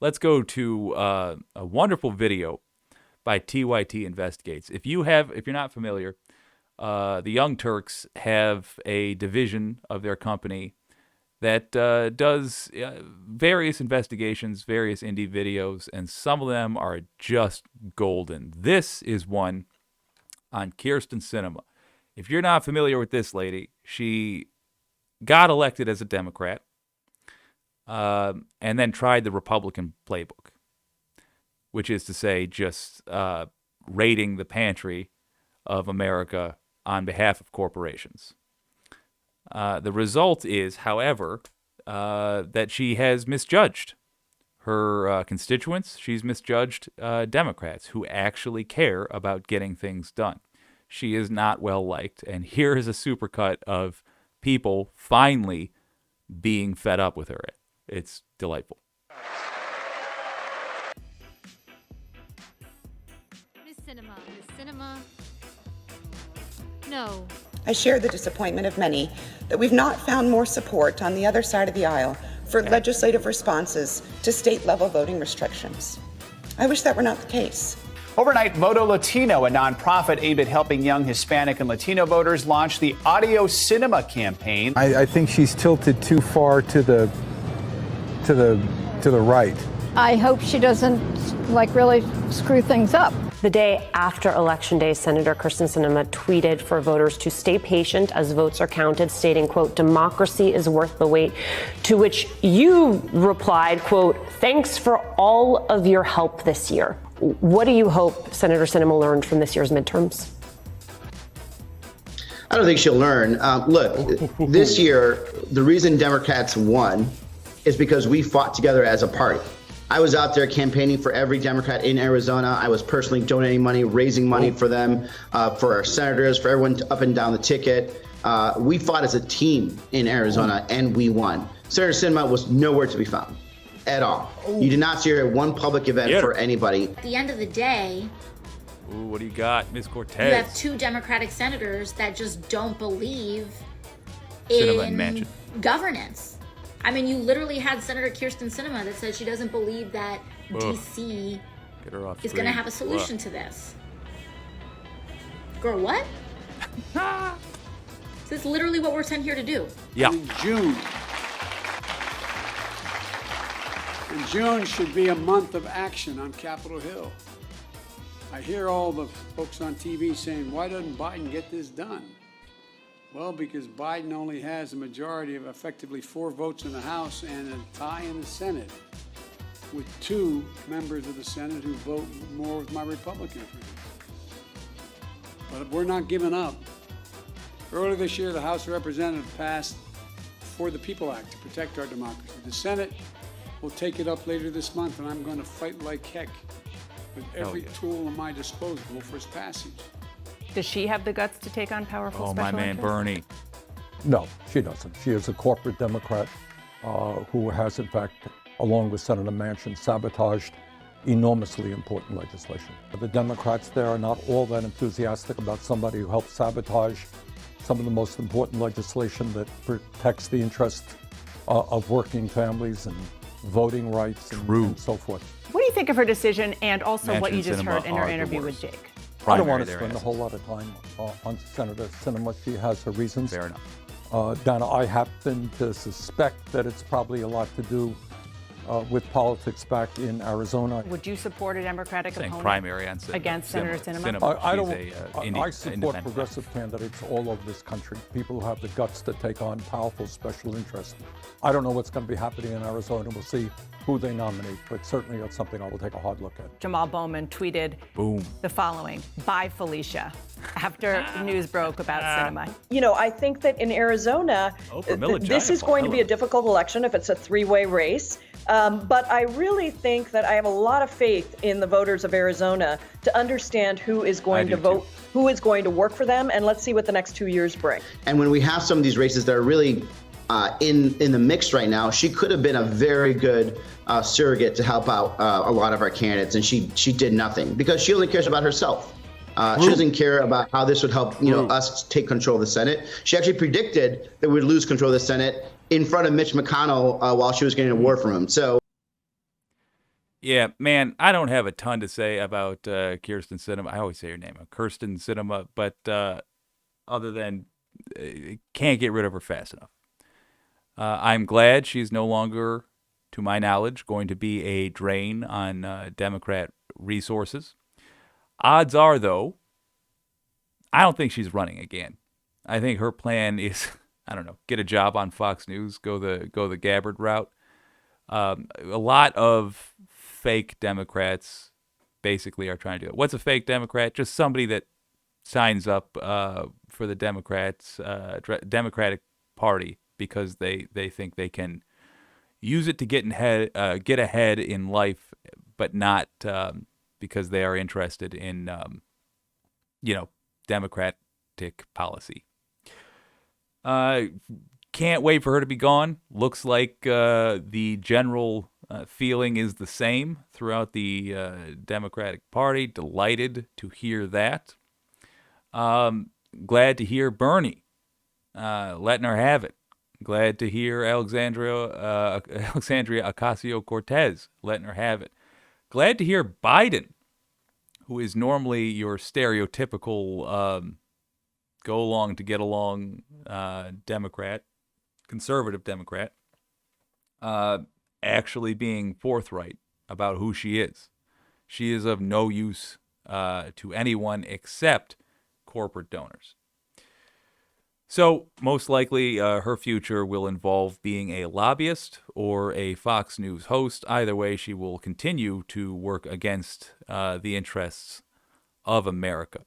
let's go to a wonderful video by TYT Investigates. If you're not familiar, the Young Turks have a division of their company that does various investigations, various indie videos, and some of them are just golden. This is one on Kyrsten Sinema. If you're not familiar with this lady, she got elected as a Democrat and then tried the Republican playbook, which is to say just raiding the pantry of America on behalf of corporations. The result is, however, that she has misjudged her constituents. She's misjudged Democrats who actually care about getting things done. She is not well liked, and here is a supercut of people finally being fed up with her. It's delightful. Sinema. No. I share the disappointment of many that we've not found more support on the other side of the aisle for legislative responses to state-level voting restrictions. I wish that were not the case. Overnight, Voto Latino, a nonprofit aimed at helping young Hispanic and Latino voters, launched the Audio Sinema campaign. I think she's tilted too far to the right. I hope she doesn't really screw things up. The day after Election Day, Senator Kyrsten Sinema tweeted for voters to stay patient as votes are counted, stating, quote, "Democracy is worth the wait," to which you replied, quote, "Thanks for all of your help this year." What do you hope Senator Sinema learned from this year's midterms? I don't think she'll learn. Look, this year, the reason Democrats won is because we fought together as a party. I was out there campaigning for every Democrat in Arizona. I was personally donating money, raising money for them, for our senators, for everyone up and down the ticket. We fought as a team in Arizona, and we won. Senator Sinema was nowhere to be found at all. You did not see her at one public event for anybody. At the end of the day, ooh, what do you got, Ms. Cortez? you have two Democratic senators that just don't believe Sinema in Manchin. governance. I mean, you literally had Senator Kyrsten Sinema that said she doesn't believe that D.C. is going to have a solution to this. Girl, what? This is literally what we're sent here to do. Yeah. In June should be a month of action on Capitol Hill. I hear all the folks on TV saying, why doesn't Biden get this done? Well, because Biden only has a majority of effectively 4 votes in the House and a tie in the Senate, with 2 members of the Senate who vote more with my Republican friends. But we're not giving up. Earlier this year, the House of Representatives passed For the People Act to protect our democracy. The Senate will take it up later this month, and I'm going to fight like heck with every tool at my disposal for its passage. Does she have the guts to take on powerful special my man interests? Bernie. No, she doesn't. She is a corporate Democrat who has, in fact, along with Senator Manchin, sabotaged enormously important legislation. The Democrats there are not all that enthusiastic about somebody who helped sabotage some of the most important legislation that protects the interest of working families and voting rights and so forth. What do you think of her decision and also what Manchin you just Sinema heard in her are the interview worst. with Jake? I don't want to spend a whole lot of time on Senator Sinema. She has her reasons. Fair enough. Donna, I happen to suspect that it's probably a lot to do with politics back in Arizona. Would you support a Democratic opponent primary on against Senator Sinema? I support progressive candidates all over this country, people who have the guts to take on powerful special interests. I don't know what's going to be happening in Arizona. We'll see who they nominate, but certainly that's something I will take a hard look at. Jamal Bowman tweeted the following: "Bye, Felicia," after news broke about Sinema. You know, I think that in Arizona, this is going to be a difficult election if it's a 3-way race. But I really think that I have a lot of faith in the voters of Arizona to understand who is going to vote, who is going to work for them, and let's see what the next 2 years bring. And when we have some of these races that are really in the mix right now, she could have been a very good surrogate to help out a lot of our candidates, and she did nothing because she only cares about herself. She doesn't care about how this would help us take control of the Senate. She actually predicted that we'd lose control of the Senate in front of Mitch McConnell while she was getting an award from him. So Yeah, man, I don't have a ton to say about Kirsten Sinema. I always say her name, Kirsten Sinema, but other than can't get rid of her fast enough. I'm glad she's no longer, to my knowledge, going to be a drain on Democrat resources. Odds are, though, I don't think she's running again. I think her plan is, I don't know, get a job on Fox News, go the Gabbard route. A lot of fake Democrats basically are trying to do it. What's a fake Democrat? Just somebody that signs up for the Democratic Party because they think they can use it to get ahead in life, but not because they are interested in democratic policy. Can't wait for her to be gone. Looks like the general feeling is the same throughout the Democratic Party. Delighted to hear that. Glad to hear Bernie letting her have it. Glad to hear Alexandria Ocasio-Cortez letting her have it. Glad to hear Biden, who is normally your stereotypical go along to get along Democrat, conservative Democrat, actually being forthright about who she is. She is of no use to anyone except corporate donors. So most likely her future will involve being a lobbyist or a Fox News host. Either way, she will continue to work against the interests of America.